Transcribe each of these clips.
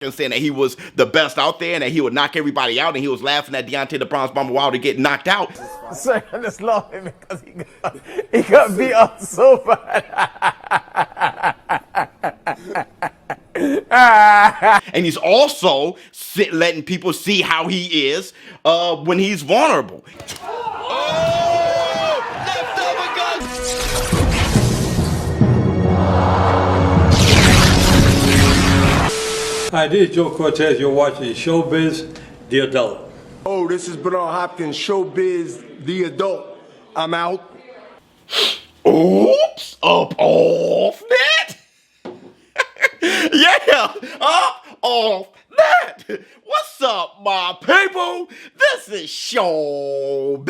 and saying that he was the best out there and that he would knock everybody out, and he was laughing at Deontay the Bronze Bomber Wilder getting knocked out. Sorry, I'm just laughing because he got beat up so bad. And he's also letting people see how he is when he's vulnerable. Hi, this is Joe Cortez. You're watching ShowBizz, the adult. Oh, this is Bernard Hopkins, ShowBizz, the adult. I'm out. Oops, up off that. Yeah, up off that. What's up, my people? This is ShowBizz,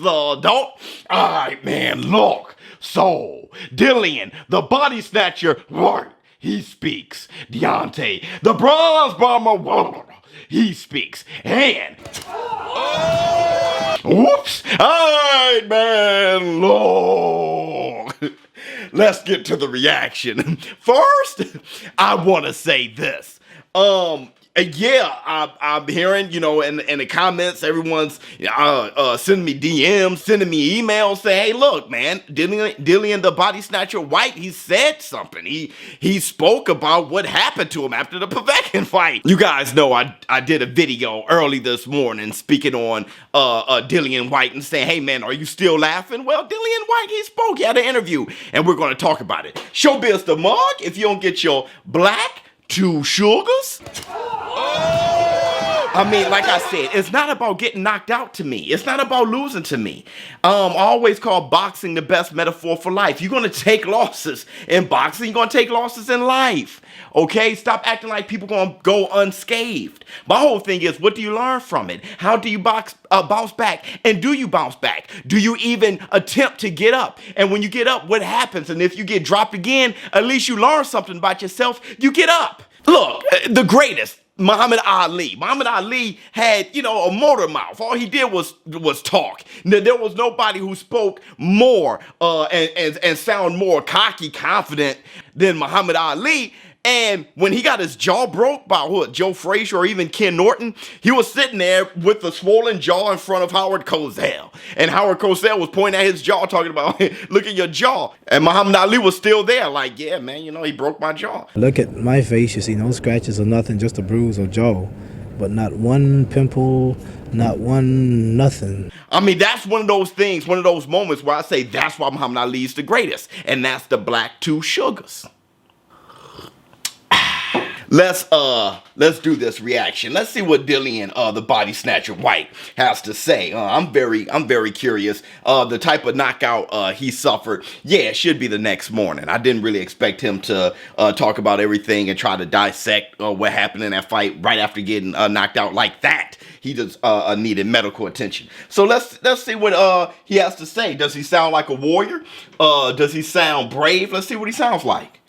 the adult. All right, man, look. So, Dilian, the body snatcher, Whyte, he speaks. Deontay, the Bronze Bomber, he speaks. And whoops! All right, man, look. Let's get to the reaction. First, I want to say this. Yeah, I'm hearing, you know, in the comments, everyone's sending me DMs, sending me emails saying, hey, look, man, Dilian the body snatcher Whyte, he said something. He spoke about what happened to him after the Povetkin fight. You guys know I did a video early this morning speaking on Dilian Whyte and saying, hey, man, are you still laughing? Well, Dilian Whyte, he spoke, he had an interview, and we're going to talk about it. ShowBizz the mug, if you don't get your black 2 sugars. I mean, like I said, it's not about getting knocked out to me. It's not about losing to me. I always call boxing the best metaphor for life. You're going to take losses in boxing. You're going to take losses in life. Okay? Stop acting like people going to go unscathed. My whole thing is, what do you learn from it? How do you bounce back? And do you bounce back? Do you even attempt to get up? And when you get up, what happens? And if you get dropped again, at least you learn something about yourself. You get up. Look, the greatest, Muhammad Ali. Muhammad Ali had, you know, a motor mouth. All he did was talk. There was nobody who spoke more and sound more cocky, confident than Muhammad Ali. And when he got his jaw broke by Joe Frazier or even Ken Norton, he was sitting there with the swollen jaw in front of Howard Cosell. And Howard Cosell was pointing at his jaw, talking about, look at your jaw. And Muhammad Ali was still there, like, yeah, man, you know, he broke my jaw. Look at my face, you see no scratches or nothing, just a bruise or jaw. But not one pimple, not one nothing. I mean, that's one of those things, one of those moments where I say that's why Muhammad Ali is the greatest. And that's the black 2 sugars. Let's do this reaction. Let's see what Dilian, the body snatcher Whyte, has to say. I'm very curious. The type of knockout he suffered, yeah, it should be the next morning. I didn't really expect him to talk about everything and try to dissect what happened in that fight right after getting knocked out like that. He just needed medical attention. So let's see what he has to say. Does he sound like a warrior? Does he sound brave? Let's see what he sounds like.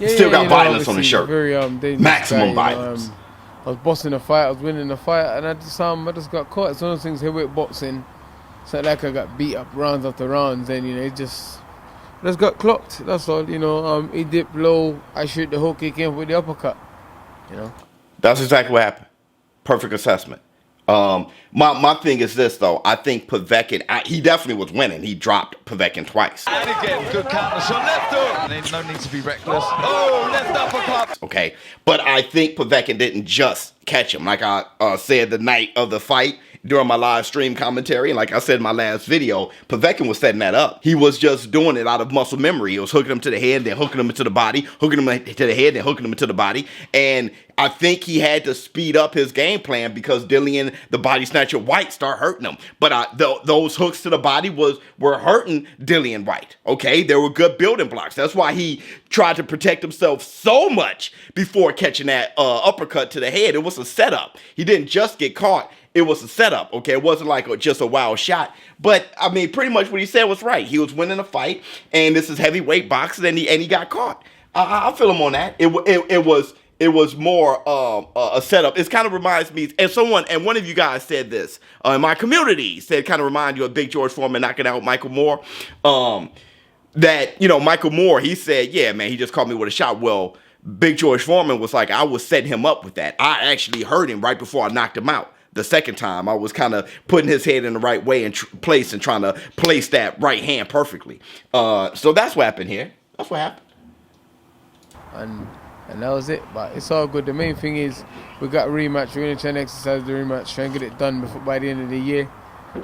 Still got violence on the shirt. Very, maximum violence. I was bossing the fight, I was winning the fight, and I just got caught. It's one of those things heavyweight boxing. It's not like I got beat up rounds after rounds, and you know, it just got clocked. That's all. You know, he dipped low. I shoot the hook, he came with the uppercut. You know. That's exactly what happened. Perfect assessment. My thing is this though. I think Povetkin, he definitely was winning. He dropped Povetkin twice. And again, good counter shot, left hook. No need to be reckless. Oh, left uppercut. Okay, but I think Povetkin didn't just catch him. Like I said the night of the fight during my live stream commentary, and like I said in my last video, Povetkin was setting that up. He was just doing it out of muscle memory. He was hooking him to the head, then hooking him into the body, hooking him to the head, then hooking him into the body. And I think he had to speed up his game plan because Dilian, the body snatcher Whyte, started hurting him. But those hooks to the body were hurting Dilian Whyte. Okay, they were good building blocks. That's why he tried to protect himself so much before catching that uppercut to the head. It was a setup. He didn't just get caught. It was a setup, okay? It wasn't like just a wild shot. But, I mean, pretty much what he said was right. He was winning a fight, and this is heavyweight boxing, and he got caught. I feel him on that. It was more a setup. It kind of reminds me, and one of you guys said this in my community, said kind of remind you of Big George Foreman knocking out Michael Moore. That, you know, Michael Moore, he said, yeah, man, he just caught me with a shot. Well, Big George Foreman was like, I was setting him up with that. I actually heard him right before I knocked him out. The second time, I was kind of putting his head in the right way and place and trying to place that right hand perfectly. So that's what happened here. That's what happened. And that was it. But it's all good. The main thing is we got a rematch. We're going to try and exercise the rematch, try and get it done by the end of the year.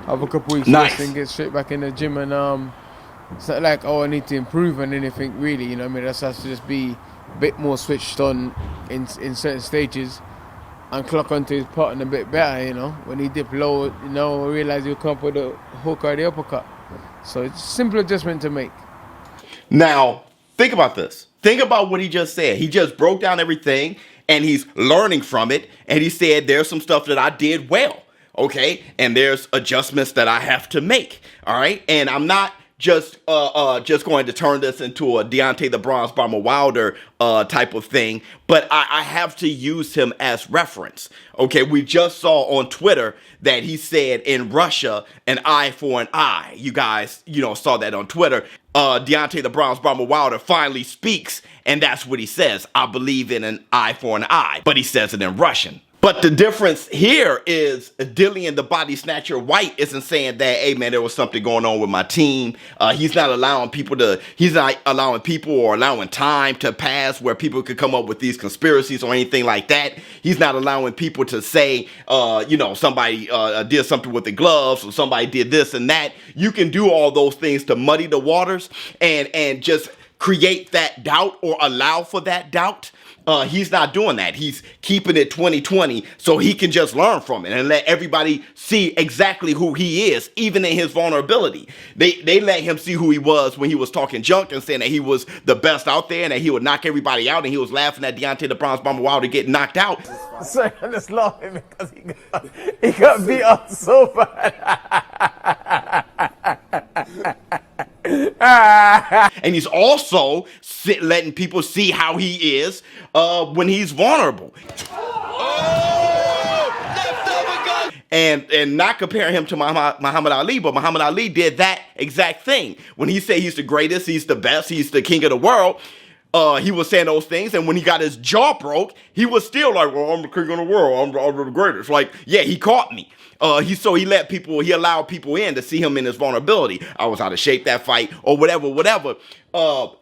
Have a couple weeks rest and get straight back in the gym. And it's not like, oh, I need to improve on anything really. You know what I mean? That has to just be a bit more switched on in certain stages and clock onto his pattern a bit better, you know. When he dip low, you know, realize he'll come up with the hook or the uppercut. So it's a simple adjustment to make. Now, think about this. Think about what he just said. He just broke down everything and he's learning from it. And he said there's some stuff that I did well, okay? And there's adjustments that I have to make, all right? And I'm not just going to turn this into a Deontay the Bronze Bomber Wilder type of thing, but I have to use him as reference. Okay, we just saw on Twitter that he said in Russia, an eye for an eye. You guys, saw that on Twitter. Deontay the Bronze Bomber Wilder finally speaks, and that's what he says. I believe in an eye for an eye, but he says it in Russian. But the difference here is Dilian, the body snatcher, Whyte, isn't saying that, hey, man, there was something going on with my team. He's not allowing people or allowing time to pass where people could come up with these conspiracies or anything like that. He's not allowing people to say, somebody did something with the gloves or somebody did this and that. You can do all those things to muddy the waters and just create that doubt or allow for that doubt. He's not doing that. He's keeping it 2020 so he can just learn from it and let everybody see exactly who he is, even in his vulnerability. They let him see who he was when he was talking junk and saying that he was the best out there and that he would knock everybody out, and he was laughing at Deontay the Bronze Bomber Wilder get knocked out. Sorry, I'm just laughing because he got beat up so bad. And he's also letting people see how he is when he's vulnerable. And not comparing him to Muhammad Ali, but Muhammad Ali did that exact thing. When he said he's the greatest, he's the best, he's the king of the world, he was saying those things, and when he got his jaw broke, he was still like, well, I'm the king of the world, I'm the greatest. Like, yeah, he caught me. He allowed people in to see him in his vulnerability. I was out of shape that fight, or whatever.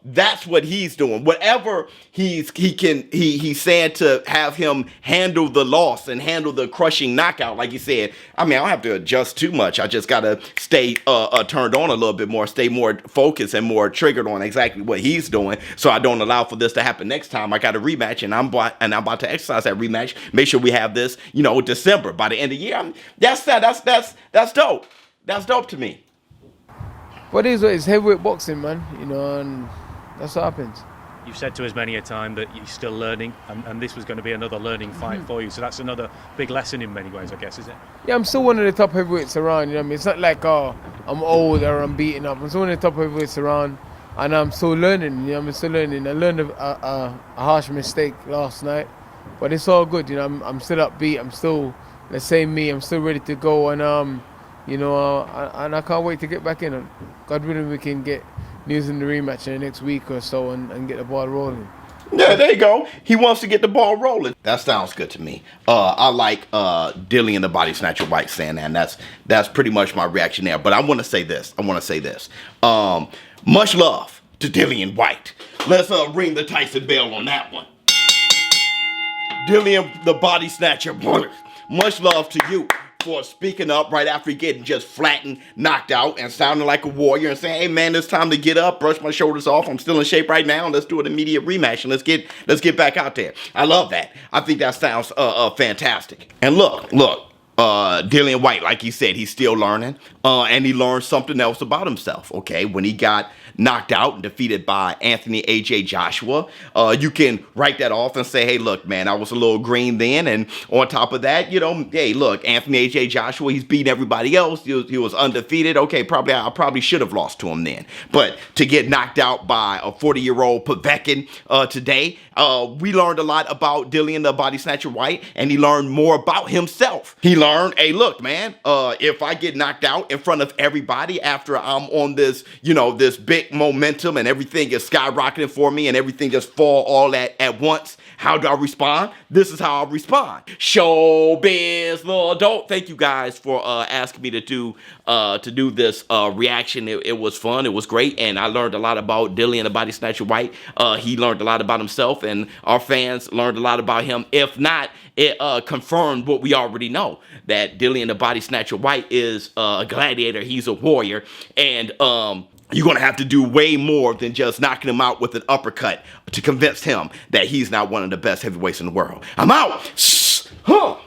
That's what he's doing. Whatever he's saying to have him handle the loss and handle the crushing knockout, like he said. I mean, I don't have to adjust too much. I just gotta stay turned on a little bit more, stay more focused and more triggered on exactly what he's doing, so I don't allow for this to happen next time. I got a rematch, and I'm about to exercise that rematch. Make sure we have this, December by the end of the year. That's dope. That's dope to me. But it's heavyweight boxing, man, and that's what happens. You've said to us many a time that you're still learning, and this was going to be another learning fight for you. So that's another big lesson in many ways, I guess, is it? Yeah, I'm still one of the top heavyweights around, you know what I mean? It's not like, I'm old or I'm beaten up. I'm still one of the top heavyweights around, and I'm still learning, I'm still learning. I learned a harsh mistake last night, but it's all good, I'm still upbeat, I'm still the same me, I'm still ready to go, and and I can't wait to get back in. God willing, we can get news in the rematch in the next week or so and get the ball rolling. Yeah, there you go. He wants to get the ball rolling. That sounds good to me. I like Dilian the body snatcher Whyte saying that, and that's pretty much my reaction there. But I want to say this. Much love to Dilian Whyte. Let's ring the Tyson bell on that one. Dilian the body snatcher, much love to you for speaking up right after getting just flattened, knocked out, and sounding like a warrior and saying, hey man, it's time to get up, brush my shoulders off, I'm still in shape right now, and let's do an immediate rematch, and let's get back out there. I love that. I think that sounds fantastic. And look, Dilian Whyte, like he said, he's still learning, and he learned something else about himself, okay? When he got knocked out and defeated by Anthony A.J. Joshua, you can write that off and say, hey, look, man, I was a little green then, and on top of that, hey, look, Anthony A.J. Joshua, he's beating everybody else, he was undefeated, okay, I probably should have lost to him then, but to get knocked out by a 40-year-old Povetkin today, we learned a lot about Dilian the body snatcher Whyte, and he learned more about himself. He learn, hey, look, man, if I get knocked out in front of everybody after I'm on this, this big momentum and everything is skyrocketing for me and everything just fall all at once, how do I respond? This is how I respond. ShowBizz, little adult. Thank you guys for asking me to do this reaction. It was fun. It was great, and I learned a lot about Dilian, the body snatcher Whyte. He learned a lot about himself, and our fans learned a lot about him. If not, it confirmed what we already know, that Dilian, the body snatcher Whyte, is a gladiator. He's a warrior, and you're going to have to do way more than just knocking him out with an uppercut to convince him that he's not one of the best heavyweights in the world. I'm out. Huh.